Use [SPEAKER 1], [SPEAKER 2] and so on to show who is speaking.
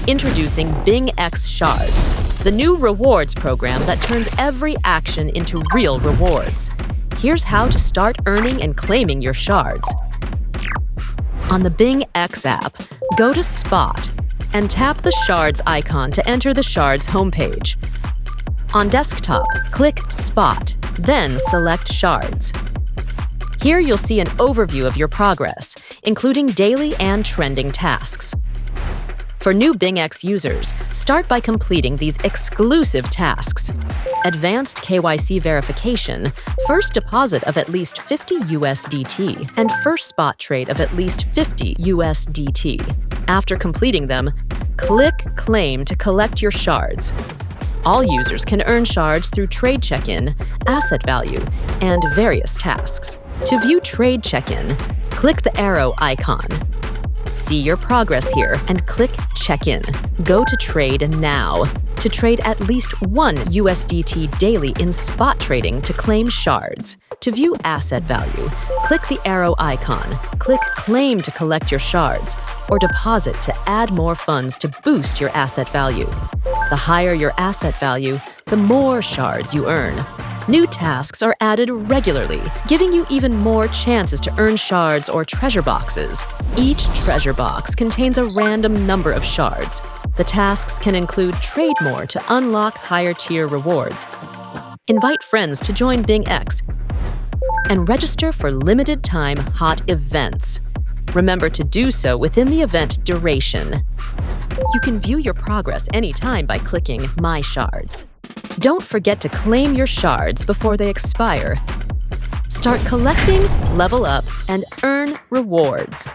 [SPEAKER 1] Introducing BingX Shards, the new rewards program that turns every action into real rewards. Here's how to start earning and claiming your shards. On the BingX app, go to Spot and tap the Shards icon to enter the Shards homepage. On desktop, click Spot, then select Shards. Here you'll see an overview of your progress, including daily and trending tasks. For new BingX users, start by completing these exclusive tasks: advanced KYC verification, first deposit of at least 50 USDT, and first spot trade of at least 50 USDT. After completing them, click Claim to collect your shards. All users can earn shards through trade check-in, asset value, and various tasks. To view trade check-in, click the arrow icon. See your progress here and click Check-in. Go to Trade Now to trade at least 1 USDT daily in spot trading to claim shards. To view asset value, click the arrow icon, click Claim to collect your shards, or deposit to add more funds to boost your asset value. The higher your asset value, the more shards you earn. New tasks are added regularly, giving you even more chances to earn shards or treasure boxes. Each treasure box contains a random number of shards. The tasks can include trade more to unlock higher-tier rewards, invite friends to join BingX, and register for limited-time hot events. Remember to do so within the event duration. You can view your progress anytime by clicking My Shards. Don't forget to claim your shards before they expire. Start collecting, level up, and earn rewards.